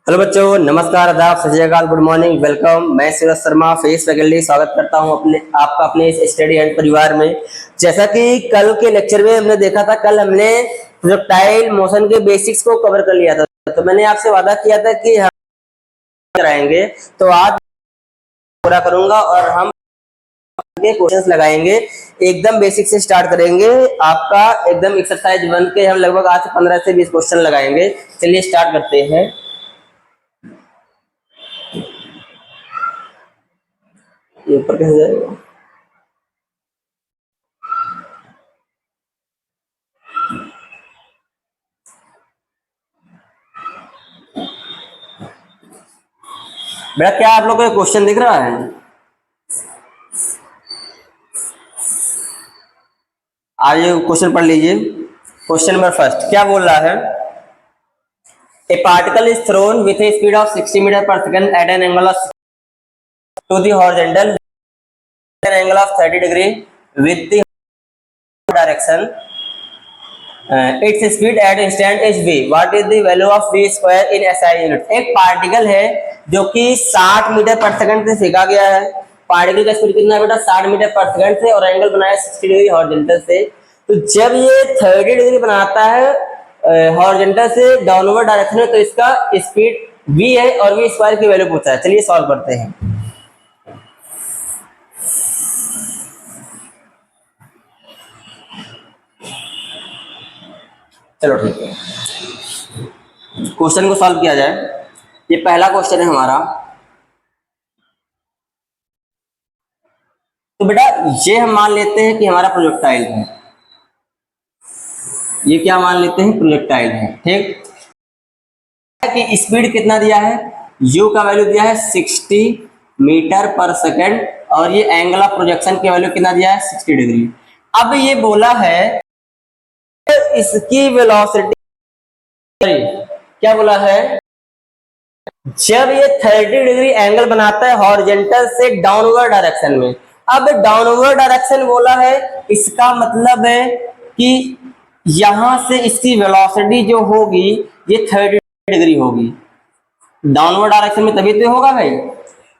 Hello बच्चों, नमस्कार, आदाब, सत श्री अकाल, गुड मॉर्निंग, वेलकम। मैं सूरज शर्मा फेस फैकल्टी स्वागत करता हूं आपका अपने इस स्टडी एंड परिवार में। जैसा कि कल के लेक्चर में हमने देखा था, कल हमने प्रोजेक्टाइल मोशन के बेसिक्स को कवर कर लिया था। तो मैंने आपसे वादा किया था कि हम कराएंगे, तो आज पूरा करूंगा और हम क्वेश्चंस लगाएंगे। एकदम बेसिक से स्टार्ट करेंगे। आपका एकदम एक्सरसाइज बन के हम लगभग आज 15 से 20 क्वेश्चन लगाएंगे। चलिए स्टार्ट करते हैं। ये ऊपर कैसे जाएगा? बेटा, क्या आप लोगों को क्वेश्चन दिख रहा है? आइए क्वेश्चन पढ़ लीजिए। क्वेश्चन नंबर फर्स्ट क्या बोल रहा है? A particle is thrown with a speed of 60 metre per second at an angle of to the horizontal an angle of 30 degree with the direction its speed at instant is v। What is the value of v square in SI unit? एक पार्टिकल है जो कि 60 metre per second से फेंका गया है। Particle का स्पीड कितना है बेटा? 60 मीटर पर सेकंड से, और एंगल बनाया 60 डिग्री हॉरिजॉन्टल से। तो जब ये 30 डिग्री बनाता है हॉरिजॉन्टल से डाउनवर्ड डायरेक्शन में, तो इसका स्पीड v है और v स्क्वायर की वैल्यू पूछा है। चलिए सॉल्व करते हैं। चलो ठीक है, क्वेश्चन को सॉल्व किया जाए। ये पहला क्वेश्चन है हमारा। तो बेटा ये हम मान लेते हैं कि हमारा प्रोजेक्टाइल है। ये क्या मान लेते हैं? प्रोजेक्टाइल है। ठीक, कि स्पीड कितना दिया है? u का वैल्यू दिया है 60 मीटर पर सेकंड, और ये एंगल ऑफ प्रोजेक्शन की वैल्यू कितना दिया है? 60 डिग्री। अब ये बोला है इसकी वेलोसिटी, क्या बोला है? जब ये 30 डिग्री एंगल बनाता है हॉरिजॉन्टल से डाउनवर्ड डायरेक्शन में। अब डाउनवर्ड डायरेक्शन बोला है, इसका मतलब है कि यहां से इसकी वेलोसिटी जो होगी ये 30 डिग्री होगी। डाउनवर्ड डायरेक्शन में तभी तो होगा भाई।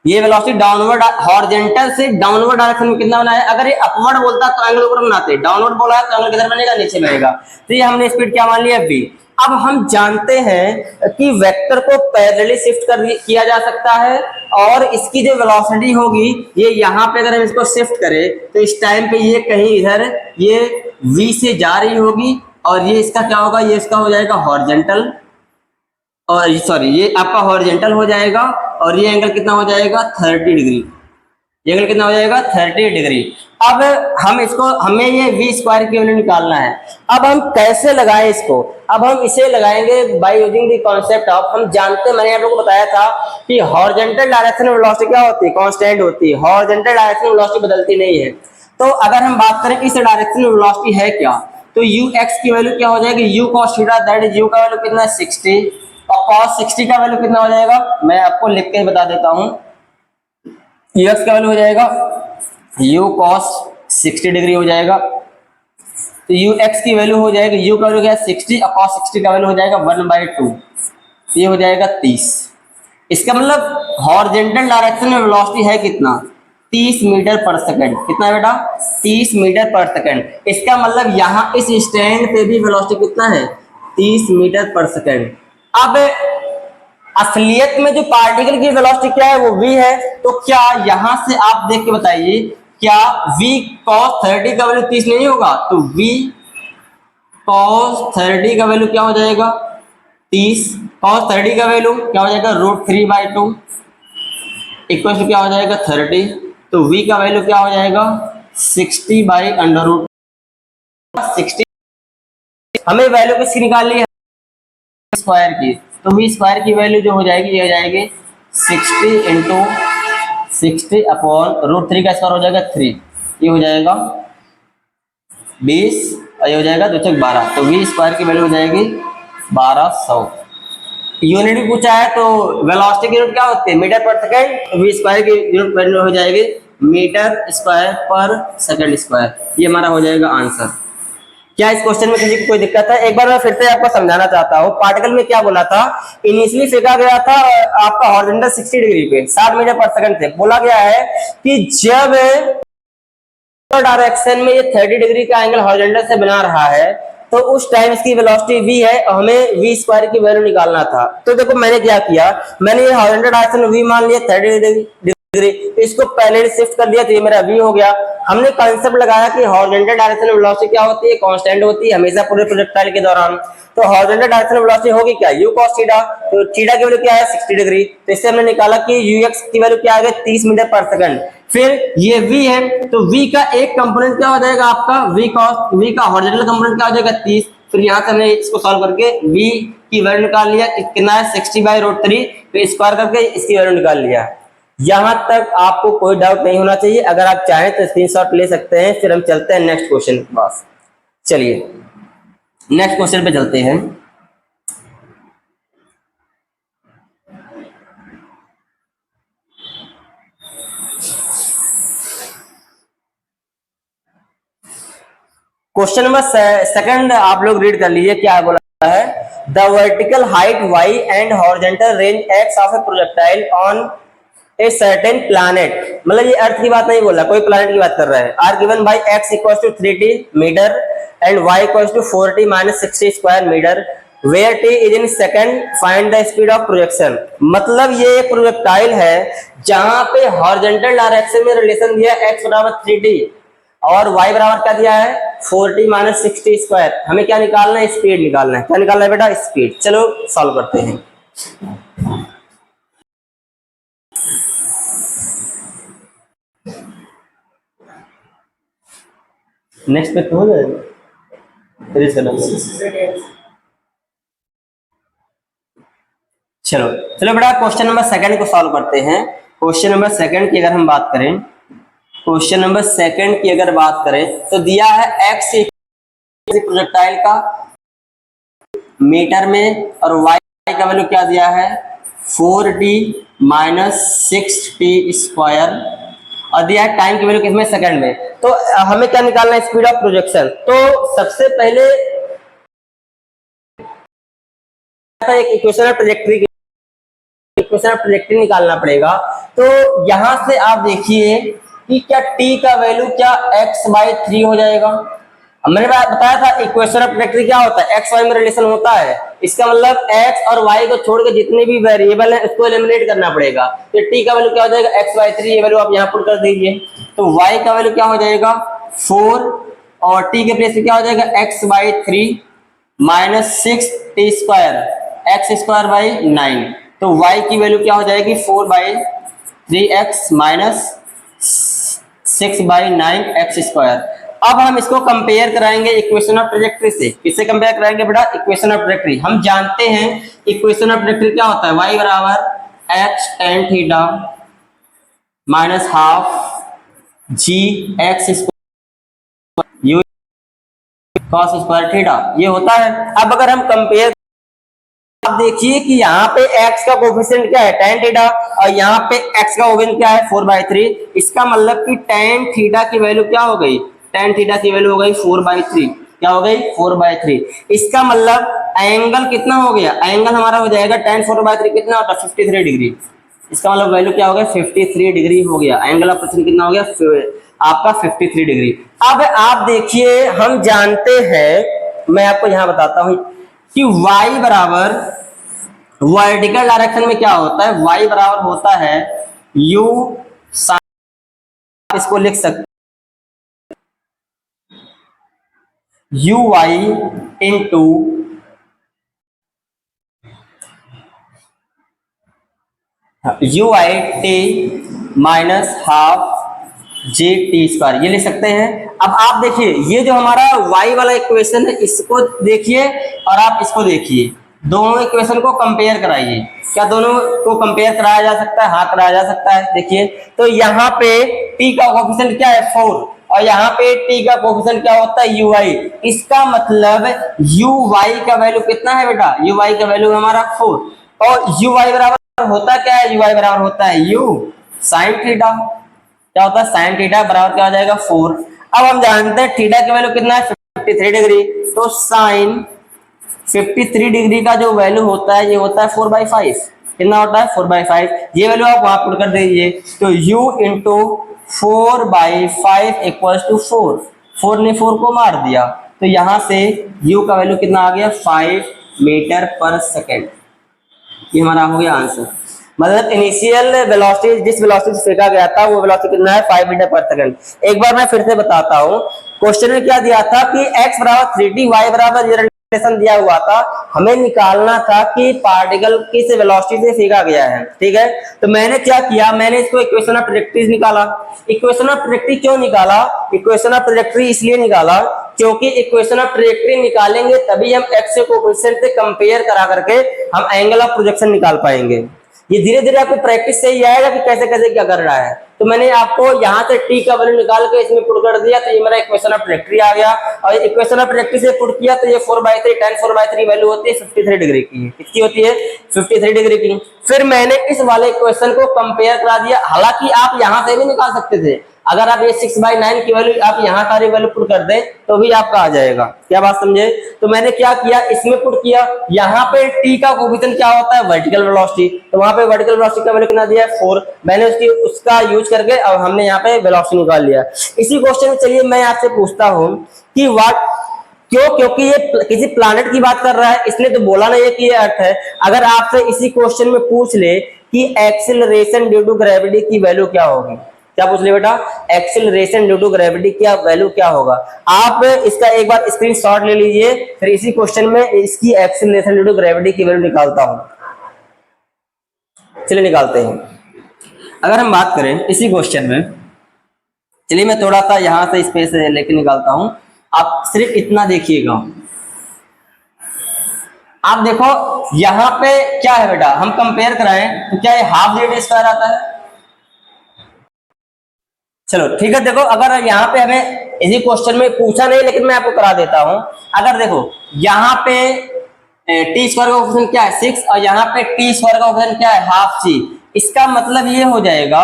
ये वेलोसिटी डाउनवर्ड हॉरिजॉन्टल से डाउनवर्ड डायरेक्शन में कितना बनाया? अगर ये अपवर्ड बोलता तो एंगल ऊपर बनाते, डाउनवर्ड बोला है तो एंगल किधर बनेगा? नीचे बनेगा। तो ये हमने स्पीड क्या मान लिया? v। अब हम जानते हैं कि वेक्टर को पैरेलली शिफ्ट किया जा सकता है, और इसकी जो वेलोसिटी होगी ये यहाँ पे, अगर हम इसको शिफ्ट करें तो इस टाइम पे ये कहीं इधर ये v से जा रही होगी, और ये इसका क्या होगा? ये इसका हो जाएगा हॉरिजॉन्टल, और सॉरी ये आपका हॉरिजॉन्टल हो जाएगा, और ये एंगल कितना हो जाएगा? 30 डिग्री। ये एंगल कितना हो जाएगा? 30 डिग्री। अब हम इसको, हमें ये v स्क्वायर की वैल्यू निकालना है। अब हम कैसे लगाएं इसको? अब हम इसे लगाएंगे by using the concept of, हम जानते हैं, मैंने आप लोगों को बताया था कि हॉरिजॉन्टल डायरेक्शन में वेलोसिटी क्या होती है? कांस्टेंट होती है। हॉरिजॉन्टल डायरेक्शन में वेलोसिटी बदलती नहीं है। तो अगर हम बात करें कि इस डायरेक्शन में वेलोसिटी है क्या, तो ux की वैल्यू क्या हो जाएगी? u cos theta, that is u का वैल्यू कितना है? 60, और cos 60 का वैल्यू कितना हो जाएगा? मैं आपको लिख के बता देता हूं। ux का वैल्यू हो जाएगा u cos 60 डिग्री हो जाएगा। तो ux की वैल्यू हो जाएगी, u का वैल्यू क्या है? 60, और cos 60 का वैल्यू हो जाएगा 1/2। ये हो जाएगा 30। इसका मतलब हॉरिजॉन्टल डायरेक्शन में वेलोसिटी है कितना? 30 मीटर पर सेकंड। कितना बेटा? 30 मीटर पर सेकंड। इसका मतलब यहाँ इस स्टैंड पे भी वेलोसिटी कितना है? 30 मीटर पर सेकंड। अब असलियत में जो पार्टिकल की वेलोसिटी क्या है? वो v है। तो क्या यहां से आप देख के बताइए, क्या v cos 30 का वैल्यू 30 नहीं होगा? तो v cos 30 का वैल्यू क्या हो जाएगा? 30। cos 30 का वैल्यू क्या हो जाएगा? √3/2 इक्वल टू क्या हो जाएगा? 30। तो v का वैल्यू क्या हो जाएगा? 60/√60। हमें वैल्यू किसकी निकालनी है? स्क्वायर की। तो v स्क्वायर की वैल्यू जो हो जाएगी, ये हो जाएगी 60 इंटू 60 अपॉन √3 का स्क्वायर हो जाएगा 3। ये हो जाएगा 20, और ये हो जाएगा 2 × 12। तो v स्क्वायर की वैल्यू हो जाएगी 1200। यूनिट भी पूछा है, तो वेलोसिटी की यूनिट क्या होती है? Metre per second. v square की यूनिट वैल्यू हो जाएगी मीटर स्क्वायर पर सेकंड स्क्वायर। ये हमारा हो जाएगा आंसर। क्या इस क्वेश्चन में किसी को कोई दिक्कत है? एक बार मैं फिर से आपको समझाना चाहता हूँ। पार्टिकल में क्या बोला था, इनिशियली फेंका गया था आपका हॉरिजॉन्टल 60 डिग्री पे 60 मीटर पर सेकंड से। बोला गया है कि जब डायरेक्शन में ये 30 डिग्री का एंगल हॉरिजॉन्टल से बना रहा है तो उस टाइम इसकी वेलोसिटी v है और हमें v स्क्वायर की वैल्यू निकालना था। तो देखो मैंने क्या किया, मैंने ये हॉरिजॉन्टल डायरेक्शन में v मान लिया 30 डिग्री, इसको पहले शिफ्ट कर दिया तो ये मेरा v हो गया। हमने कांसेप्ट लगाया कि हॉरिजॉन्टल डायरेक्शन में वेलोसिटी क्या होती है, कांस्टेंट होती है हमेशा पूरे प्रोजेक्टाइल के दौरान। तो हॉरिजॉन्टल डायरेक्शन में वेलोसिटी होगी क्या, u cos थीटा। तो थीटा की वैल्यू क्या है 60 डिग्री, तो इससे हमने निकाला कि ux की वैल्यू क्या आ गई 30 मीटर पर सेकंड। फिर ये v है तो v का एक कंपोनेंट क्या हो जाएगा आपका v का हॉरिजॉन्टल कंपोनेंट क्या हो जाएगा 30। फिर यहाँ से हमने इसको सॉल्व करके v की वैल्यू निकाल लिया, कितना है 60/√3, फिर स्क्वायर करके इसकी वैल्यू निकाल लिया। यहां तक आपको कोई डाउट नहीं होना चाहिए। अगर आप चाहें तो स्क्रीनशॉट ले सकते हैं। फिर हम चलते हैं नेक्स्ट क्वेश्चन के पास। चलिए नेक्स्ट क्वेश्चन पे चलते हैं। क्वेश्चन नंबर सेकंड आप लोग रीड कर लीजिए, क्या बोला है। The vertical height y and horizontal range x of A projectile on a certain planet, मतलब ये अर्थ की बात नहीं बोला, कोई प्लैनेट की बात कर रहा है, are given by x equals to 3t metre and y equals to 4t minus 60 square metre, where t is in second, find the speed of projection. मतलब ये एक प्रोजेक्टाइल है जहां पे हॉरिजॉन्टल डायरेक्शन में रिलेशन दिया है x बराबर 3t और y बराबर क्या दिया है 4t माइनस 60 स्क्वायर। हमें क्या निकालना है, स्पीड निकालना है। क्या निकालना है बेटा, स्पीड। चलो सॉल्व करते हैं। नेक्स्ट पे तो हो जाएगा, चलो चलो बेटा क्वेश्चन नंबर सेकंड को सॉल्व करते हैं। क्वेश्चन नंबर सेकंड की अगर हम बात करें, क्वेश्चन नंबर सेकंड की अगर बात करें तो दिया है x प्रोजेक्टाइल का मीटर में और y का वैल्यू क्या दिया है 4t माइनस 6t स्क्वायर और दिया है टाइम की वैल्यू किसमें, सेकंड में। तो हमें क्या निकालना है, स्पीड ऑफ प्रोजेक्शन। तो सबसे पहले एक इक्वेशन ऑफ ट्रैजेक्टरी निकालना पड़ेगा। तो यहां से आप देखिए कि क्या t का वैल्यू क्या x/3 हो जाएगा। मैंने बताया था इक्वेशन ऑफ ट्रैजेक्टरी क्या होता है, x y में रिलेशन होता है। इसका मतलब x और y को छोड़ के जितने भी वेरिएबल हैं उसको एलिमिनेट करना पड़ेगा। तो t का वैल्यू क्या हो जाएगा x/3, ये वैल्यू आप यहाँ पुट कर दीजिए। तो y का वैल्यू क्या हो जाएगा 4 और t के प्लेस पे क्या हो जाएगा x/3 minus 6t square x²/9। तो y की वैल्यू क्या हो जाएगी 4/3x माइनस 6/9x²। अब हम इसको कंपेयर कराएंगे इक्वेशन ऑफ ट्रैजेक्टरी से। किससे कंपेयर कराएंगे बेटा, इक्वेशन ऑफ ट्रैजेक्टरी। हम जानते हैं इक्वेशन ऑफ ट्रैजेक्टरी क्या होता है, y बराबर x tan theta minus half g x² u cos square theta, ये होता है। अब अगर हम कंपेयर, आप देखिए कि यहाँ पे x का कोफिशिएंट क्या है tan थीटा और यहाँ पे x का कोफिशिएंट क्या है 4/3। इसका मतलब कि tan थीटा की वैल्यू क्या हो गई, tan थीटा की वैल्यू हो गई 4/3। क्या हो गई 4/3। इसका मतलब एंगल कितना हो गया, एंगल हमारा हो जाएगा tan 4/3 कितना होता है 53 डिग्री। इसका मतलब वैल्यू क्या हो गया 53 डिग्री हो गया। एंगल ऑफ रोटेशन कितना हो गया आपका 53 डिग्री। अब आप देखिए हम जानते हैं, मैं आपको यहां बताता हूं कि y बराबर वर्टिकल डायरेक्शन में क्या होता है, y बराबर होता है u sin, इसको लिख सकते uy into uit minus half g t square, ये लिख सकते हैं। अब आप देखिए ये जो हमारा y वाला इक्वेशन है इसको देखिए और आप इसको देखिए, दोनों इक्वेशन को कंपेयर कराइए। क्या दोनों को कंपेयर कराया जा सकता है, हाँ कराया जा सकता है। देखिए तो यहाँ पे t का कोफिशिएंट क्या है 4 और यहाँ पे t का कोफिशिएंट क्या होता है uy। इसका मतलब uy का वैल्यू कितना है बेटा, uy का वैल्यू हमारा 4 और uy बराबर होता क्या है, uy बराबर होता है u sin थीटा। क्या होता है sin थीटा बराबर क्या हो जाएगा 4। अब हम जानते हैं थीटा की वैल्यू कितना है 53 डिग्री, तो साइन 53 डिग्री का जो वैल्यू होता है ये होता है 4/5। कितना होता है 4/5। ये वैल्यू आप वहां पुट कर दीजिए, तो u इंटू 4/5 इक्वल टू 4। 4 ने 4 को मार दिया, तो यहां से u का वैल्यू कितना आ गया 5 मीटर पर सेकेंड। ये हमारा हो गया आंसर। मतलब इनिशियल वेलोसिटी जिस वेलोसिटी से फेंका गया था वो वेलोसिटी कितना है 5 मीटर पर सेकंड। एक बार मैं फिर से बताता हूँ, क्वेश्चन में क्या दिया था कि x बराबर 3t, y बराबर रिलेशन दिया हुआ था, हमें निकालना था कि पार्टिकल किस वेलोसिटी से फेंका गया है। ठीक है, तो मैंने क्या किया, मैंने इसको इक्वेशन ऑफ ट्रैजेक्टरी निकाला। इक्वेशन ऑफ ट्रैजेक्टरी क्यों निकाला, इक्वेशन ऑफ ट्रैजेक्टरी इसलिए निकाला क्योंकि इक्वेशन ऑफ ट्रैजेक्टरी निकालेंगे तभी हम x के कोएफिशिएंट से कंपेयर करा करके हम एंगल ऑफ प्रोजेक्शन निकाल पाएंगे। ये धीरे धीरे आपको प्रैक्टिस से ही आएगा कि कैसे कैसे क्या कर रहा है। तो मैंने आपको यहाँ से t का वैल्यू निकाल के इसमें पुट कर दिया, तो ये मेरा इक्वेशन ऑफ ट्रैजेक्टरी आ गया। और इक्वेशन ऑफ ट्रैजेक्टरी से पुट किया तो ये 4/3 tan 4/3 वैल्यू होती है 53 डिग्री की। कितनी होती है 53 डिग्री की। फिर मैंने इस वाले इक्वेशन को कंपेयर करा दिया। हालांकि आप यहाँ से भी निकाल सकते थे, अगर आप ये 6/9 की वैल्यू आप यहाँ सारी वैल्यू पुट कर दें तो भी आपका आ जाएगा। क्या बात समझे। तो मैंने क्या किया, इसमें पुट किया। यहाँ पे t का कोएफिशिएंट क्या होता है वर्टिकल वेलोसिटी, तो वहां पे वर्टिकल वेलोसिटी का वैल्यू कितना दिया है 4। मैंने उसका यूज करके अब हमने यहाँ पे वेलोसिटी निकाल लिया। इसी क्वेश्चन में चलिए मैं आपसे पूछता हूँ कि क्योंकि ये किसी प्लैनेट की बात कर रहा है, इसने तो बोला नहीं है कि ये अर्थ है। अगर आपसे इसी क्वेश्चन में पूछ ले कि एक्सीलरेशन ड्यू टू ग्रेविटी की वैल्यू क्या होगी, क्या पूछ ले बेटा, एक्सीलरेशन ड्यू टू ग्रेविटी क्या वैल्यू क्या होगा, आप इसका एक बार स्क्रीनशॉट ले लीजिए। फिर इसी क्वेश्चन में इसकी एक्सीलरेशन ड्यू टू ग्रेविटी की वैल्यू निकालता हूं। चलिए निकालते हैं। अगर हम बात करें इसी क्वेश्चन में, चलिए मैं थोड़ा सा यहां से स्पेस लेके निकालता हूं, आप सिर्फ इतना देखिएगा। आप देखो यहां पे क्या है बेटा, हम कंपेयर कराएं तो क्या ये हाफ जेड स्क्वायर आता है। चलो ठीक है, देखो अगर यहाँ पे हमें इसी क्वेश्चन में पूछा नहीं लेकिन मैं आपको करा देता हूं। अगर देखो यहाँ पे टी स्क्वायर का कोएफिशिएंट क्या है 6 और यहाँ पे टी स्क्वायर का कोएफिशिएंट क्या है हाफ जी। इसका मतलब ये हो जाएगा,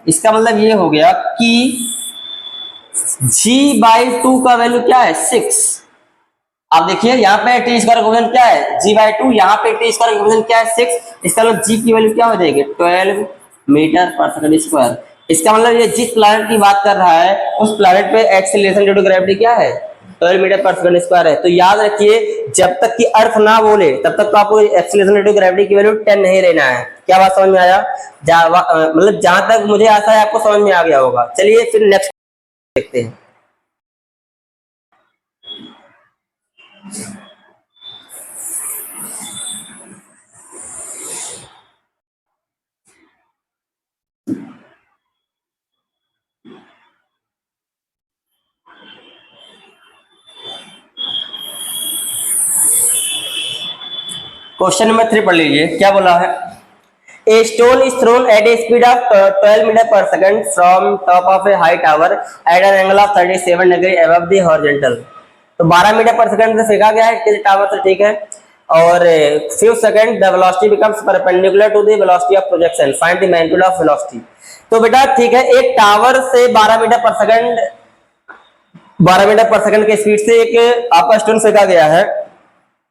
इसका मतलब ये हो गया कि g/2 का वैल्यू क्या है 6। आप देखिए यहाँ पे टी स्क्वायर का कोएफिशिएंट क्या है g/2, यहाँ पे टी स्क्वायर का कोएफिशिएंट क्या है 6। इसका मतलब g की वैल्यू क्या हो जाएगी 12 मीटर पर सेकंड स्क्वायर। इसका मतलब ये जिस प्लैनेट की बात कर रहा है उस प्लैनेट पे एक्सीलरेशन ड्यू टू ग्रेविटी क्या है 12 मीटर पर सेकंड स्क्वायर है। तो याद रखिए जब तक कि अर्थ ना बोले तब तक तो आपको एक्सीलरेशन ड्यू टू ग्रेविटी की वैल्यू 10 नहीं लेना है। क्या बात समझ में आया, मतलब जहां तक मुझे आशा है आपको समझ में आ गया होगा। चलिए फिर नेक्स्ट देखते हैं। क्वेश्चन नंबर 3 पढ़ लीजिए, क्या बोला है। A stone is thrown at a speed of 12 metre per second from top of a high tower at an angle of 37 degree above the horizontal. तो 12 मीटर पर सेकंड से फेंका गया है टावर से, ठीक है। और few second the velocity becomes perpendicular to the velocity of projection, find the magnitude of velocity. तो बेटा ठीक है, एक टावर से 12 metre per second 12 metre per second के स्पीड से एक आपका स्टोन फेंका गया है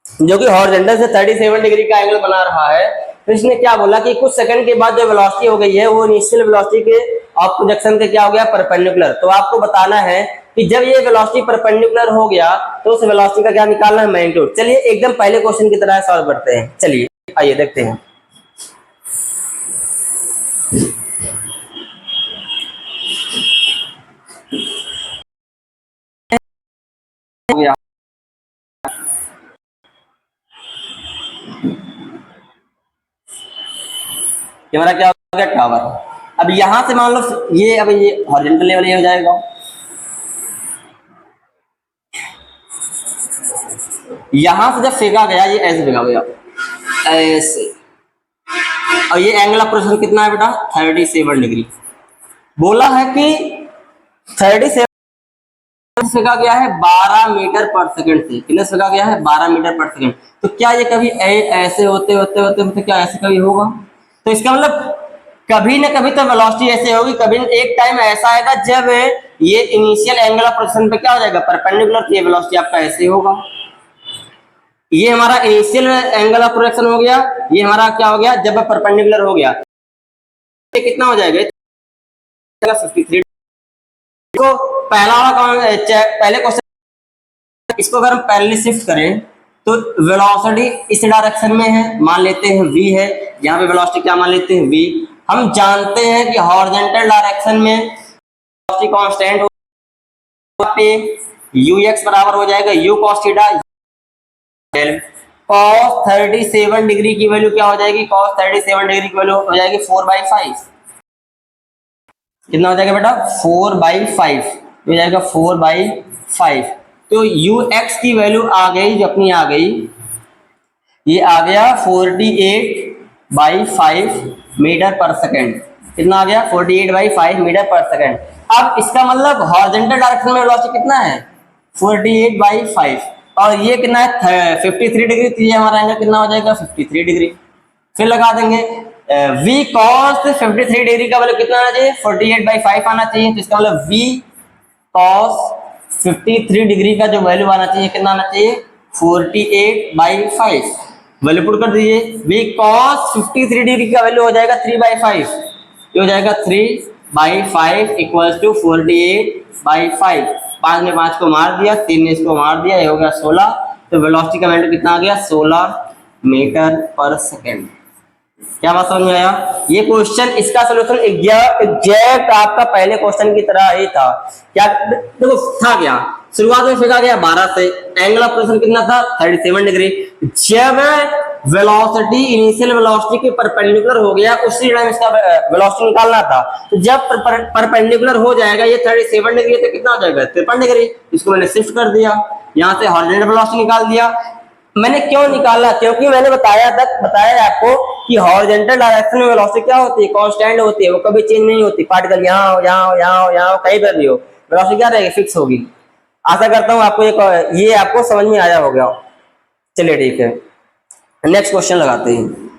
जो कि हॉरिजॉन्टल से 37 डिग्री का एंगल बना रहा है। तो इसने क्या बोला कि कुछ सेकंड के बाद जो वेलोसिटी हो गई है वो इनिशियल वेलोसिटी के ऑफ प्रोजेक्शन के क्या हो गया परपेंडिकुलर। तो आपको बताना है कि जब ये वेलोसिटी परपेंडिकुलर हो गया तो उस वेलोसिटी का क्या निकालना है मैग्नीट्यूड। चलिए एकदम पहले क्वेश्चन की तरह सॉल्व करते हैं। चलिए आइए देखते हैं। हो गया हमारा क्या हो गया टावर। अब यहां से मान लो ये अब ये हॉरिजॉन्टल लेवल ये हो जाएगा, यहां से जब फेंका गया ये ऐसे फेंका गया ऐसे, और ये एंगल ऑफ प्रोजेक्शन कितना है बेटा 37 डिग्री। बोला है कि 37 फेंका गया है 12 मीटर पर सेकंड से, कितने फेंका गया है 12 मीटर पर सेकंड। तो क्या ये कभी ऐसे होते होते होते होते क्या ऐसे कभी होगा। तो इसका मतलब कभी ना कभी तो वेलोसिटी ऐसे होगी, कभी एक टाइम ऐसा आएगा जब ये इनिशियल एंगल ऑफ प्रोजेक्शन पे क्या हो जाएगा, परपेंडिकुलर, तो ये वेलोसिटी आपका ऐसे होगा। ये हमारा इनिशियल एंगल ऑफ प्रोजेक्शन हो गया, ये हमारा क्या हो गया, जब परपेंडिकुलर हो गया ये कितना हो जाएगा 53। तो पहला वाला पहले क्वेश्चन, इसको अगर हम पैरेलली शिफ्ट करें तो वेलोसिटी इस डायरेक्शन में है, मान लेते हैं v है, यहाँ पे वेलोसिटी क्या मान लेते हैं v। हम जानते हैं कि हॉरिजॉन्टल डायरेक्शन में वेलोसिटी कांस्टेंट पे ux बराबर हो जाएगा u cos theta. cos 37 degree की वैल्यू क्या हो जाएगी, cos 37 डिग्री की वैल्यू हो जाएगी 4/5। कितना हो जाएगा बेटा, 4/5 हो जाएगा 4/5। तो ux की वैल्यू आ गई, जो अपनी आ गई, ये आ गया 48/5 मीटर पर सेकेंड। कितना आ गया, 48/5 मीटर पर सेकेंड। अब इसका मतलब हॉरिजॉन्टल डायरेक्शन में वेलोसिटी कितना है, 48/5, और ये कितना है 53 डिग्री, तो ये हमारा एंगल कितना हो जाएगा 53 डिग्री। फिर लगा देंगे v cos 53 डिग्री का वैल्यू कितना आना चाहिए, 48/5 आना चाहिए। तो इसका मतलब v cos 53 डिग्री का जो वैल्यू आना चाहिए कितना आना चाहिए, 48/5। वैल्यू पुट कर दीजिए, v cos 53 डिग्री का वैल्यू हो जाएगा 3/5, ये हो जाएगा 3/5 इक्वल्स टू 48/5। 5 ने 5 को मार दिया, 3 ने इसको मार दिया, ये हो गया 16। तो वेलोसिटी का वैल्यू कितना आ गया, 16 मीटर पर सेकेंड। क्या बात समझ में आया। ये क्वेश्चन, इसका सोल्यूशन एग्जैक्ट आपका पहले क्वेश्चन की तरह ही था। क्या देखो था क्या, शुरुआत में फेंका गया 12 से, एंगल ऑफ प्रोजेक्शन कितना था 37 डिग्री। जब वेलोसिटी इनिशियल वेलोसिटी के परपेंडिकुलर हो गया, उसी टाइम इसका वेलोसिटी निकालना था। तो जब परपेंडिकुलर हो जाएगा ये 37 डिग्री, तो कितना हो जाएगा 53 डिग्री। इसको मैंने शिफ्ट कर दिया, यहाँ से हॉरिजॉन्टल वेलोसिटी निकाल दिया। मैंने क्यों निकाला, क्योंकि मैंने बताया आपको कि हॉरिजॉन्टल डायरेक्शन में वेलोसिटी क्या होती है, कांस्टेंट होती है, वो कभी चेंज नहीं होती। पार्टिकल यहाँ हो, यहाँ हो, यहाँ हो, यहाँ हो, कहीं पर भी हो, वेलोसिटी क्या रहेगी, फिक्स होगी। आशा करता हूँ आपको ये आपको समझ में आया होगा। चलिए ठीक है, नेक्स्ट क्वेश्चन लगाते हैं।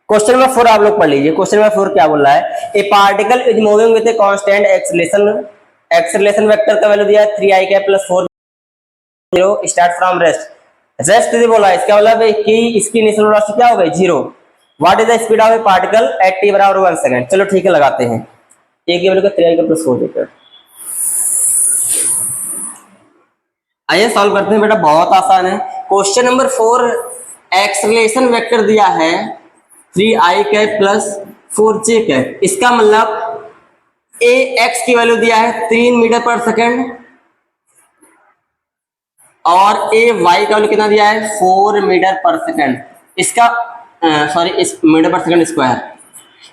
क्वेश्चन नंबर 4 आप लोग पढ़ लीजिए। क्वेश्चन नंबर 4 क्या बोल रहा है, a particle is moving with a constant acceleration vector का वैल्यू दिया है 3i cap plus 4 start from rest बोला है। इसका मतलब है कि इसकी इनिशियल वेलोसिटी क्या हो गई 0। What is the speed of A particle at t बराबर 1 सेकंड। चलो ठीक है, लगाते हैं। ए की वैल्यू का 3i का प्लस 4 देकर आइए सॉल्व करते हैं बेटा, बहुत आसान है। क्वेश्चन नंबर 4 एक्सेलरेशन वेक्टर दिया है 3i cap plus 4j cap. इसका मतलब ए एक्स की वैल्यू दिया है 3 मीटर पर सेकेंड, और ए वाई का वैल्यू कितना दिया है 4 मीटर पर सेकेंड। इसका इस मीटर पर सेकेंड स्क्वायर।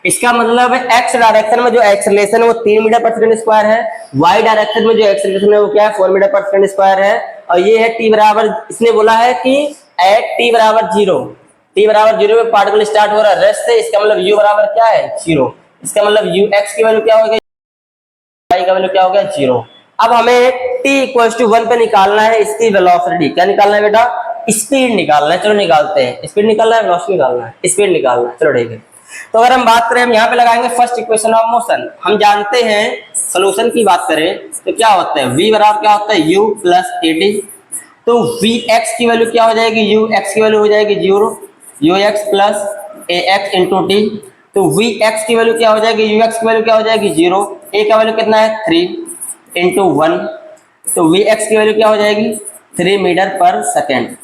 इसका मतलब एक्स डायरेक्शन में जो एक्सेलरेशन है वो 3 मीटर पर सेकेंड स्क्वायर है, वाई डायरेक्शन में जो एक्सेलरेशन है वो क्या है 4 मीटर पर सेकेंड स्क्वायर है। और ये है टी बराबर, इसने बोला है कि एट टी बराबर 0 पे पार्टिकल स्टार्ट हो रहा है रेस्ट से। इसका मतलब u बराबर क्या है 0। इसका मतलब u x की वैल्यू क्या हो गई, y का वैल्यू क्या हो गया 0। अब हमें t इक्वल्स टू 1 पे निकालना है इसकी वेलोसिटी। क्या निकालना है बेटा, स्पीड निकालना है। चलो निकालते हैं, स्पीड निकालना है, वेलोसिटी निकालना है, स्पीड निकालना है। चलो ठीक है, तो अगर हम बात करें, हम यहाँ पे लगाएंगे फर्स्ट इक्वेशन ऑफ मोशन। हम जानते हैं सोल्यूशन की बात करें तो क्या होता है, v बराबर क्या होता है u प्लस at। तो vx की वैल्यू क्या हो जाएगी, ux की वैल्यू हो जाएगी 0, ux plus ax into T. तो vx की वैल्यू क्या हो जाएगी, ux की वैल्यू क्या हो जाएगी 0, a का वैल्यू कितना है 3 इंटू 1। तो vx की वैल्यू क्या हो जाएगी 3 मीटर पर सेकेंड।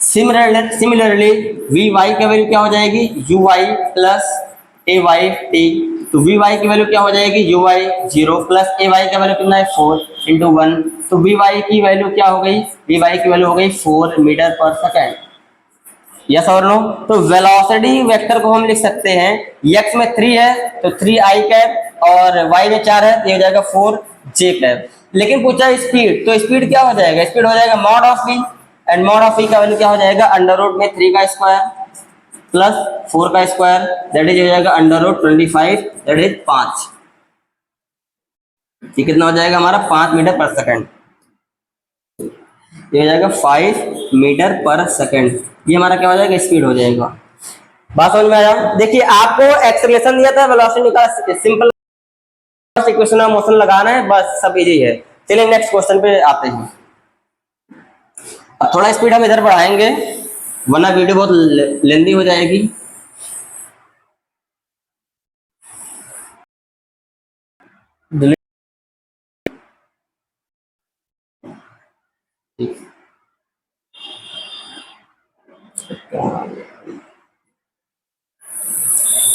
सिमिलरली vy की वैल्यू क्या हो जाएगी uy प्लस ay t। तो vy की वैल्यू क्या हो जाएगी uy 0 प्लस ay का वैल्यू कितना है 4 इंटू 1। तो vy की वैल्यू क्या हो गई, vy की वैल्यू हो गई 4 मीटर पर सेकेंड। यस और नो। तो वेलोसिटी वेक्टर को हम लिख सकते हैं, x में 3 है तो 3i कैप, और y में 4 है तो ये हो जाएगा 4j कैप। लेकिन पूछा स्पीड, तो स्पीड क्या हो जाएगा, स्पीड हो जाएगा mod of v, and mod of v का वैल्यू क्या हो जाएगा अंडर रूट में 3 का स्क्वायर। प्लस 4 का स्क्वायर दैट इज हो जाएगा √25 दैट इज 5। ये कितना हो जाएगा हमारा 5 मीटर पर सेकंड। ये हो जाएगा 5 मीटर पर सेकंड। ये हमारा क्या हो जाएगा स्पीड हो जाएगा। बात समझ में आया? देखिए आपको एक्सेलरेशन दिया था, वेलोसिटी का सिंपल इक्वेशन ऑफ मोशन लगाना है, बस सब इजी है। चलिए नेक्स्ट क्वेश्चन पे आते हैं। अब थोड़ा स्पीड हम इधर बढ़ाएंगे वरना वीडियो बहुत लेंदी हो जाएगी।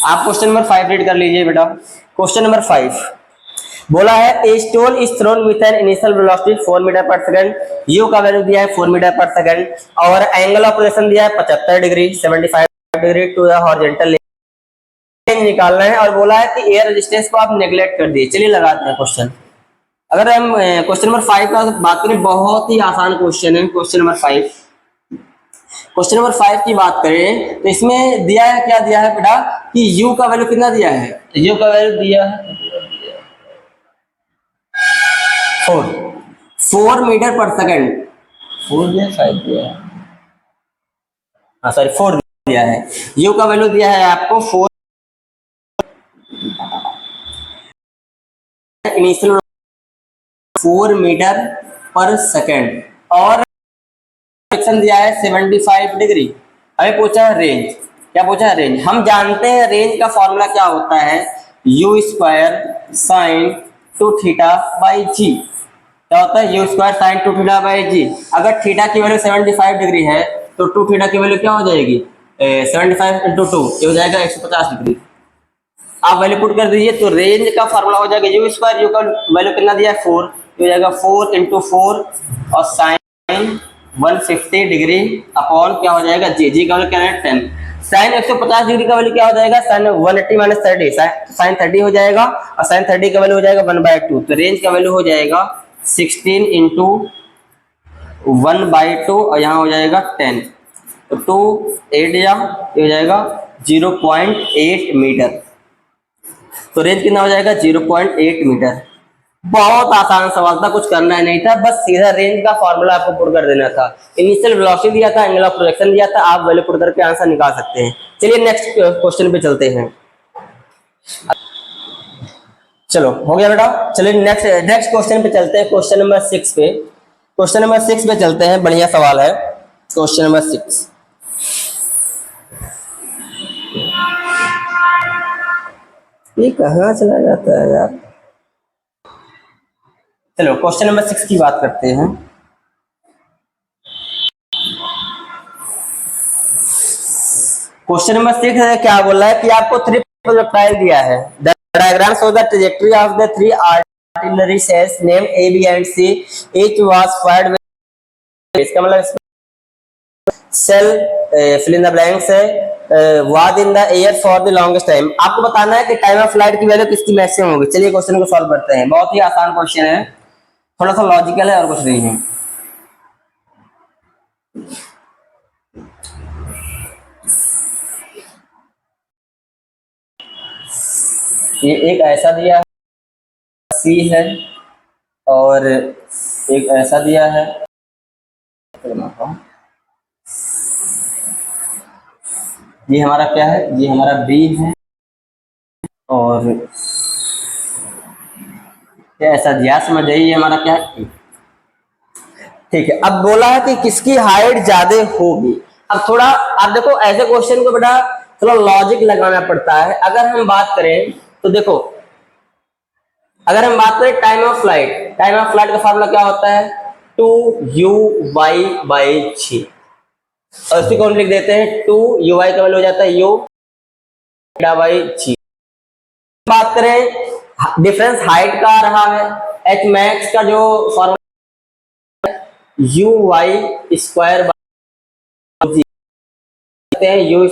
आप क्वेश्चन नंबर 5 रीड कर लीजिए बेटा। क्वेश्चन नंबर 5 बोला है a stone is thrown with an initial velocity 4 metre per second, U का वैल्यू दिया है 4 मीटर पर सेकंड और एंगल ऑफ रोटेशन दिया है 75 degree 75 degree to the horizontal range निकालना है और बोला है कि एयर रेजिस्टेंस को आप नेग्लेक्ट कर दिए। चलिए लगाते हैं क्वेश्चन। अगर हम क्वेश्चन नंबर 5 का बात करें, बहुत ही आसान क्वेश्चन है क्वेश्चन नंबर 5। क्वेश्चन नंबर 5 की बात करें तो इसमें दिया है, क्या दिया है बेटा कि u का वैल्यू कितना दिया है, u का वैल्यू दिया है 4 मीटर पर सेकंड। 4 दिया 5 दिया है, हाँ सॉरी 4 दिया है। u का वैल्यू दिया है आपको 4 इनिशियल 4 मीटर पर सेकंड और डायरेक्शन दिया है 75 डिग्री। हमें पूछा है रेंज, क्या पूछा है रेंज। हम जानते हैं रेंज का फॉर्मूला क्या होता है, u square sine 2 theta by g. क्या होता है u square sine 2 theta by g. अगर थीटा की वैल्यू 75 डिग्री है तो 2 थीटा की वैल्यू क्या हो जाएगी 75 इंटू 2, ये हो जाएगा 150 डिग्री। आप वैल्यू पुट कर दीजिए तो रेंज का फॉर्मूला हो जाएगा u स्क्वायर, u का वैल्यू कितना दिया है 4, हो जाएगा 4 इंटू 4 और साइन 150 डिग्री अपॉन क्या हो जाएगा जी का वैल्यू क्या है 10। साइन 150 डिग्री का वैल्यू क्या हो जाएगा साइन 180 माइनस 30, साइन 30 हो जाएगा और साइन 30 का वैल्यू हो जाएगा 1/2। तो रेंज का वैल्यू हो जाएगा 16 इंटू 1/2 और यहाँ हो जाएगा 10, तो 2 8 या ये हो जाएगा 0.8 मीटर। तो रेंज कितना हो जाएगा 0.8 मीटर। बहुत आसान सवाल था, कुछ करना ही नहीं था, बस सीधा रेंज का फॉर्मूला आपको पुट कर देना था। इनिशियल वेलोसिटी दिया था, एंगल ऑफ प्रोजेक्शन दिया था, आप वैल्यू पुट करके आंसर निकाल सकते हैं। चलिए नेक्स्ट क्वेश्चन पे चलते हैं। चलो हो गया बेटा। चलिए नेक्स्ट क्वेश्चन पे चलते हैं, क्वेश्चन नंबर 6 पे। क्वेश्चन नंबर 6 पे चलते हैं, बढ़िया सवाल है क्वेश्चन नंबर 6। ये कहाँ चला जाता है यार। चलो क्वेश्चन नंबर 6 की बात करते हैं। क्वेश्चन नंबर 6 है, क्या बोल रहा है कि आपको 3 प्रोजेक्टाइल दिया है। The diagram show the trajectory of the 3 artillery shells name A B and C, each was fired with, इसका मतलब shell fill in the blanks है was in the air for the longest time. आपको बताना है कि time of flight की वैल्यू किसकी मैक्सिमम होगी। चलिए क्वेश्चन को सॉल्व करते हैं। बहुत ही आसान क्वेश्चन है, थोड़ा सा लॉजिकल है और कुछ नहीं है। ये एक ऐसा दिया है सी है और एक ऐसा दिया है, ये हमारा क्या है, ये हमारा बी है और क्या ऐसा दिया, समझ जाइए ये हमारा क्या है। ठीक है, अब बोला है कि किसकी हाइट ज्यादा होगी। अब थोड़ा आप देखो ऐसे क्वेश्चन को बेटा थोड़ा लॉजिक लगाना पड़ता है। अगर हम बात करें तो देखो, अगर हम बात करें time of flight, time of flight का फॉर्मूला क्या होता है 2uy/g और इसी को हम लिख देते हैं 2uy का वैल्यू हो जाता है u/g। बात करें डिफरेंस हाइट का आ रहा है, h मैक्स का जो फॉर्मूला uy स्क्वायर जी कहते हैं u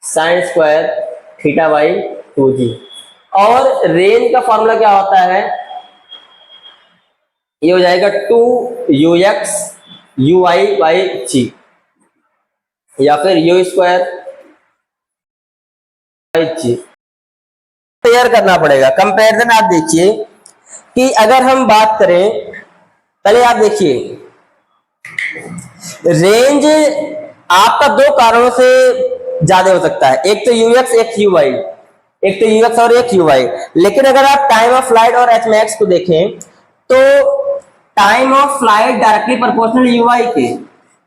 sine square theta by 2g। और रेंज का फॉर्मूला क्या होता है, ये हो जाएगा 2ux uy/g। या फिर यू स्क्वायर कंपेयर करना पड़ेगा। कंपेरिजन आप देखिए कि अगर हम बात करें, पहले आप देखिए रेंज आपका दो कारणों से ज्यादा हो सकता है, एक तो यूएक्स एक यूवाई, एक तो यूएक्स और एक यूवाई। लेकिन अगर आप टाइम ऑफ फ्लाइट और एच मैक्स को देखें तो time of flight directly proportional UI के।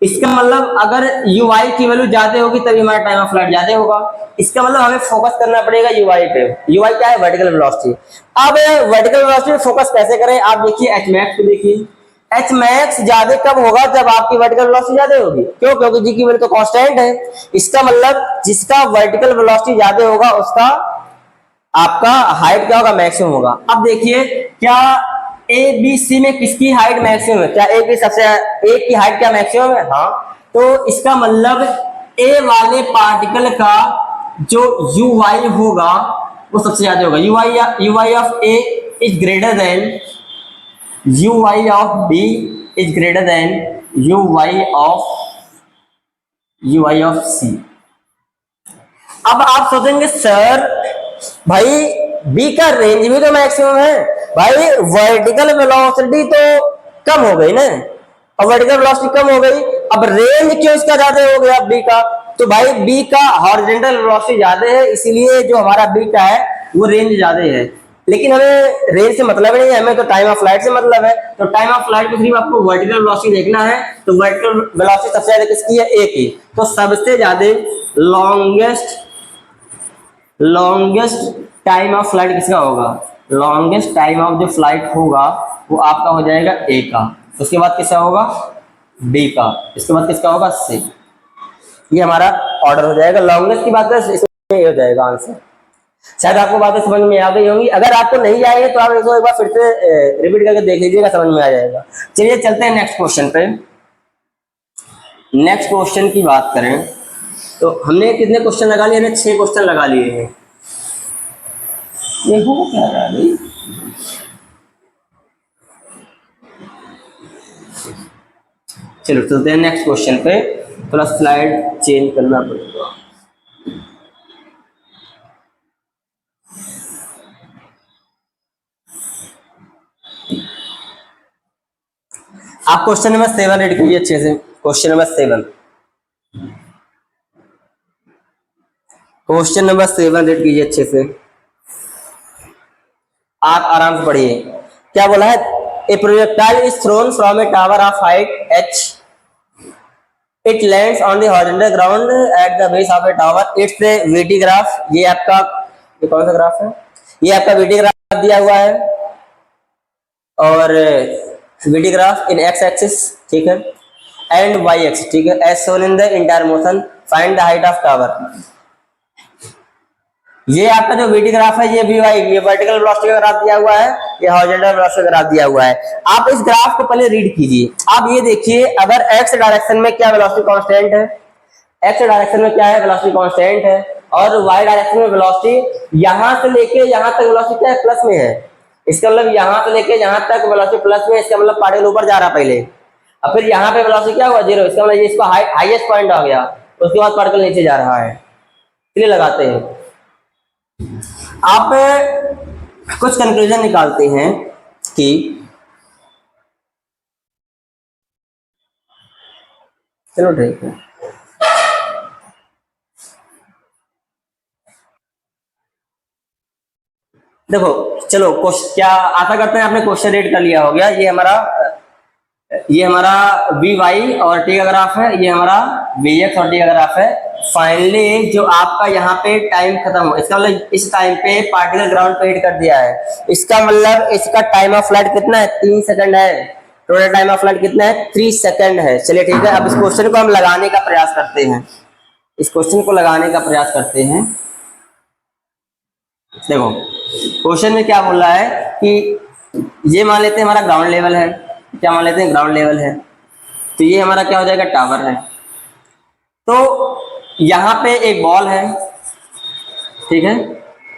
इसका मतलब अगर यूआई की वैल्यू ज्यादा होगी तभी हमारा टाइम ऑफ फ्लाइट ज्यादा होगा। इसका मतलब हमें फोकस करना पड़ेगा यूआई पे। यूआई क्या है? Vertical velocity. अब वर्टिकल वेलोसिटी पे फोकस कैसे करें? आप देखिए एच मैक्स को देखिए, एच मैक्स ज्यादा कब होगा? जब आपकी वर्टिकल वेलोसिटी ज्यादा होगी। क्यों? क्योंकि जी की वैल्यू तो कांस्टेंट है। इसका मतलब जिसका वर्टिकल वेलोसिटी ज्यादा होगा उसका आपका हाइट क्या होगा? मैक्सिमम होगा। अब देखिए क्या ए बी सी में किसकी हाइट मैक्सिमम है? क्या ए की सबसे ए की हाइट क्या मैक्सिमम है? हाँ। तो इसका मतलब ए वाले पार्टिकल का जो यू वाई होगा वो सबसे ज्यादा होगा। U y of A is greater than u y of B is greater than u y of C. अब आप सोचेंगे सर भाई बी का रेंज भी तो मैक्सिमम है। भाई वर्टिकल वेलोसिटी तो कम हो गई ना, अब वर्टिकल वेलोसिटी कम हो गई, अब रेंज क्यों इसका ज्यादा हो गया बी का? तो भाई बी का हॉरिजॉन्टल वेलोसिटी ज्यादा है, इसीलिए जो हमारा बी का है वो रेंज ज्यादा है। लेकिन हमें रेंज से मतलब नहीं है, हमें तो टाइम ऑफ फ्लाइट से मतलब है। तो टाइम ऑफ फ्लाइट को सिर्फ आपको वर्टिकल वेलोसिटी देखना है। तो वर्टिकल वेलोसिटी सबसे ज्यादा किसकी है? ए की। तो सबसे ज्यादा लॉन्गेस्ट टाइम ऑफ फ्लाइट किसका होगा? लॉन्गेस्ट टाइम ऑफ जो फ्लाइट होगा वो आपका हो जाएगा ए का। उसके बाद किसका होगा? बी का। इसके बाद किसका होगा? सी। ये हमारा ऑर्डर हो जाएगा। लॉन्गेस्ट की बात है, इसमें ये हो जाएगा आंसर। शायद आपको बातें समझ में आ गई होंगी। अगर आपको नहीं आएगी तो आप इसको एक बार फिर से रिपीट करके देख लीजिएगा, समझ में आ जाएगा। चलिए चलते हैं नेक्स्ट क्वेश्चन पे। नेक्स्ट क्वेश्चन की बात करें तो हमने कितने क्वेश्चन लगा लिए? हमने 6 क्वेश्चन लगा लिए हैं। ये हो क्या रहा है भाई? चलो चलते हैं नेक्स्ट क्वेश्चन पे। थोड़ा स्लाइड चेंज करना पड़ेगा। आप क्वेश्चन नंबर 7 रीड कीजिए अच्छे से। Question number 7, question number 7 read कीजिए अच्छे से। आप आराम से पढ़िए। क्या बोला है? ए projectile is throne from A tower of height h, it lands on the horizontal ground at the base of A tower. It's a VT graph. ये आपका, ये कौन सा ग्राफ है? ये आपका वीटी ग्राफ दिया हुआ है और VT graph in X axis, ठीक है, एंड वाई एक्सिस, ठीक है, as shown in the entire motion. Find the height of tower. ये आपका जो वीटी ग्राफ है ये वी वाई, ये वर्टिकल वेलोसिटी का ग्राफ दिया हुआ है, ये हॉरिजॉन्टल वेलोसिटी का ग्राफ दिया हुआ है। आप इस ग्राफ को पहले रीड कीजिए। आप ये देखिए अगर एक्स डायरेक्शन में क्या वेलोसिटी कांस्टेंट है, एक्स डायरेक्शन में क्या है? वेलोसिटी कांस्टेंट है। और वाई डायरेक्शन में वेलोसिटी यहां से लेके यहां तक वेलोसिटी क्या है? प्लस में है। इसका मतलब यहां से लेके यहां तक वेलोसिटी प्लस में, इसका मतलब पार्टिकल ऊपर जा रहा पहले, अब फिर यहाँ पे वेलोसिटी क्या हुआ? 0। इसका मतलब ये इसका हाईएस्ट पॉइंट आ गया, उसके बाद पार्टिकल नीचे जा रहा है। इसलिए लगाते हैं। आप कुछ कंक्लूजन निकालते हैं कि चलो ठीक है, देखो चलो क्या आशा करते हैं आपने क्वेश्चन रीड कर लिया हो गया। ये हमारा वी वाई और टी का ग्राफ है, ये हमारा वी एक्स और टी का ग्राफ है। फाइनली जो आपका यहाँ पे टाइम खत्म हो, इसका मतलब इस टाइम पे पार्टिकल ग्राउंड पे हिट कर दिया है। इसका मतलब इसका टाइम ऑफ फ्लाइट कितना है? 3 सेकंड है। टोटल टाइम ऑफ फ्लाइट कितना है? 3 सेकंड है। चलिए ठीक है, अब इस क्वेश्चन को हम लगाने का प्रयास करते हैं। इस क्वेश्चन को लगाने का प्रयास करते हैं। देखो क्वेश्चन में क्या बोल रहा है कि ये मान लेते हैं हमारा ग्राउंड लेवल है। क्या मान लेते हैं? ग्राउंड लेवल है। तो ये हमारा क्या हो जाएगा? टावर है। तो यहाँ पे एक बॉल है, ठीक है,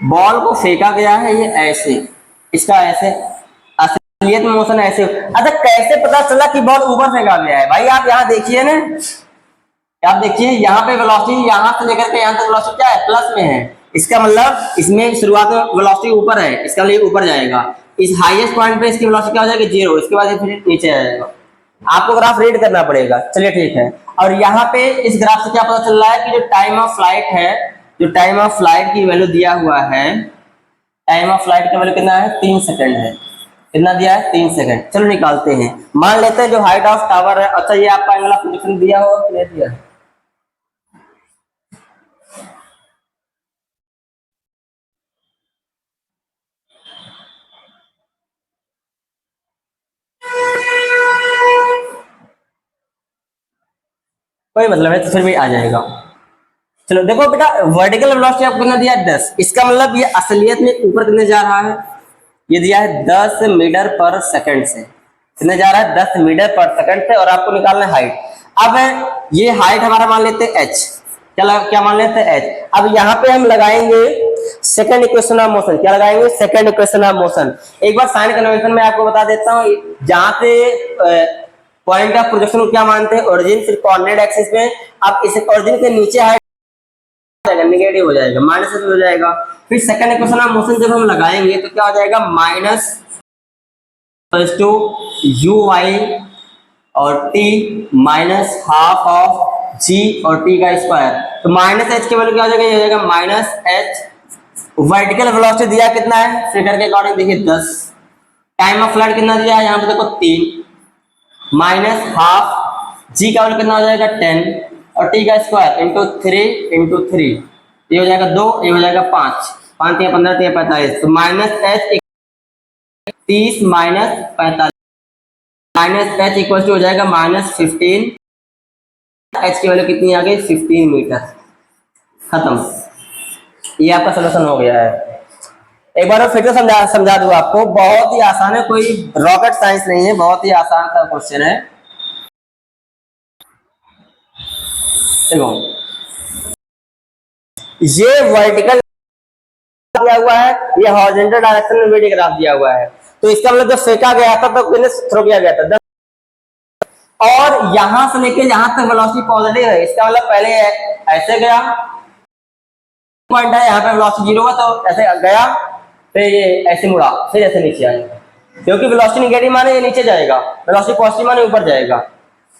बॉल को फेंका गया है ये ऐसे, इसका ऐसे असलियत में मोशन ऐसे। अच्छा कैसे पता चला कि बॉल ऊपर फेंका गया है? भाई आप यहाँ देखिए ना, आप देखिए यहाँ पे वेलोसिटी यहाँ से लेकर के यहाँ तक वेलोसिटी क्या है, प्लस में है। इसका मतलब इसमें शुरुआत में वेलोसिटी ऊपर है, इसका लिए ऊपर जाएगा। इस हाईएस्ट पॉइंट पे इसकी वेलोसिटी क्या हो जाएगी, 0। इसके बाद फिर नीचे आ जाएगा। आपको ग्राफ रीड करना पड़ेगा। चलिए ठीक है। और यहाँ पे इस ग्राफ से क्या पता चल रहा है कि जो टाइम ऑफ फ्लाइट है, जो टाइम ऑफ फ्लाइट की वैल्यू दिया हुआ है, टाइम ऑफ फ्लाइट का वैल्यू कितना है, 3 सेकंड है। कितना दिया है, 3 सेकंड। चलो निकालते हैं। मान लेते हैं जो हाइट ऑफ टावर है, अच्छा ये आपका एंगल ऑफ प्रोजेक्शन दिया होगा कि नहीं दिया है, कोई मतलब है तो फिर भी आ जाएगा। चलो देखो बेटा, वर्टिकल वेलोसिटी आपको कितना दिया है, 10। इसका मतलब ये असलियत में ऊपर कितने जा रहा है, ये दिया है 10 मीटर पर सेकंड से। कितने जा रहा है, 10 मीटर पर सेकंड से। और आपको निकालना है हाइट। अब ये हाइट हमारा मान लेते हैं h, क्या मान लेते हैं h। अब यहाँ पे हम लगाएंगे सेकंड इक्वेशन ऑफ मोशन। क्या लगाएंगे, सेकंड इक्वेशन ऑफ मोशन। एक बार साइन कन्वेंशन में आपको बता देता हूँ, जहां से पॉइंट ऑफ प्रोजेक्शन को क्या मानते हैं, ओरिजिन, फिर कोऑर्डिनेट एक्सिस में। अब इस ओरिजिन के नीचे हाइट नेगेटिव हो जाएगा, माइनस हो जाएगा। फिर सेकंड इक्वेशन ऑफ मोशन जब हम लगाएंगे तो क्या हो जाएगा, माइनस टू यू वाई और टी माइनस हाफ ऑफ जी और टी का स्क्वायर। तो माइनस एच की वैल्यू क्या हो जाएगा, ये हो जाएगा माइनस एच। वर्टिकल वेलोसिटी दिया कितना है, फिगर के अकॉर्डिंग देखिए 10। टाइम ऑफ फ्लाइट कितना दिया है, यहाँ पे देखो 3 माइनस हाफ। जी का वैल्यू कितना हो जाएगा 10 और टी का स्क्वायर इंटू 3 ये हो जाएगा 2, ये हो जाएगा 5, 5 या 15 या 45। तो minus H 30 minus 45, minus H equal to हो जाएगा माइनस 15। एच की वैल्यू कितनी आ गई, 15 मीटर। खत्म। ये आपका सोल्यूशन हो गया है। एक बार फिर से समझा दूं आपको, बहुत ही आसान है, कोई रॉकेट साइंस नहीं है, बहुत ही आसान सा क्वेश्चन है। देखो ये वर्टिकल दिया हुआ है, ये हॉरिजॉन्टल डायरेक्शन में भी ग्राफ दिया हुआ है। तो इसका मतलब जब फेंका गया था तो कितने थ्रो किया गया था, 10। और यहां से लेके यहां तक वेलोसिटी पॉजिटिव है। इसका मतलब पहले ऐसे गया, पॉइंट है यहाँ पे वेलोसिटी 0 हुआ तो ऐसे गया, फिर ये ऐसे मुड़ा, फिर ऐसे नीचे आएगा। क्योंकि वेलोसिटी नेगेटिव माने ये नीचे जाएगा, वेलोसिटी पॉजिटिव माने ऊपर जाएगा।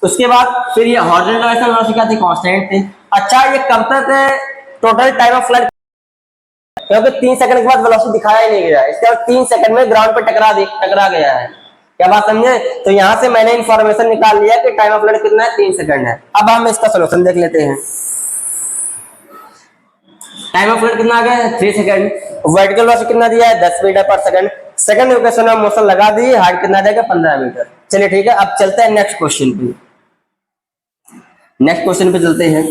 उसके बाद फिर ये हॉरिजॉन्टल डायरेक्शन वेलोसिटी क्या थी, कांस्टेंट थी। अच्छा ये कब तक है, टोटल टाइम ऑफ फ्लाइट, क्योंकि 3 सेकंड के बाद वेलोसिटी दिखाया ही नहीं गया। इसके बाद 3 सेकंड में ग्राउंड पे टकरा गया है। क्या बात समझे। तो यहां से मैंने इंफॉर्मेशन निकाल लिया कि टाइम ऑफ फ्लाइट कितना है, 3 सेकंड है। अब हम इसका सोल्यूशन देख लेते हैं। टाइम ऑफ फ्लाइट कितना आ गया, 3 सेकंड। वर्टिकल वेलोसिटी कितना दिया है, 10 metre per second. Second equation of motion लगा दी, हाइट कितना देगा, 15 मीटर। चलिए ठीक है, अब चलते हैं नेक्स्ट क्वेश्चन पे। नेक्स्ट क्वेश्चन पे चलते हैं।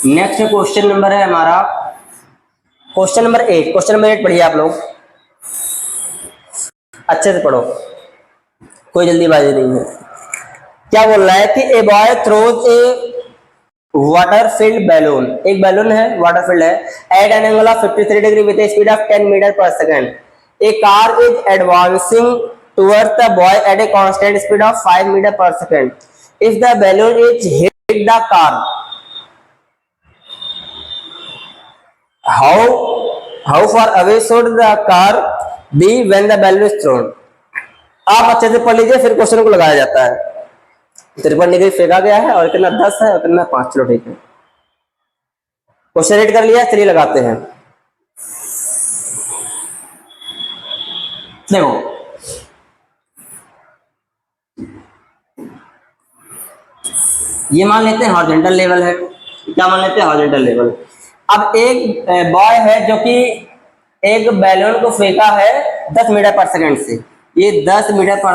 नेक्स्ट क्वेश्चन नंबर है हमारा क्वेश्चन नंबर 8। क्वेश्चन नंबर 8 पढ़िए आप लोग, अच्छे से पढ़ो, कोई जल्दीबाजी नहीं है। क्या बोल रहा है कि a boy throws a water filled balloon. एक बैलून है, वाटर फिल्ड है, at an angle of 53 degree with a speed of 10 metre per second. A car is advancing towards the boy at a constant speed of 5 metre per second. If the balloon is hit the car, how far away should the car be when the balloon is thrown। आप अच्छे से पढ़ लीजिए, फिर question को लगाया जाता है। 53 डिग्री फेंका गया है और कितना 10 है और कितना 5। चलो ठीक है, क्वेश्चन रेड कर लिया, चलिए लगाते हैं। देखो ये मान लेते हैं हॉरिजॉन्टल लेवल है। क्या मान लेते हैं, हॉरिजॉन्टल लेवल। अब एक बॉय है जो कि एक बैलून को फेंका है 10 मीटर पर सेकंड से। ये 10 मीटर पर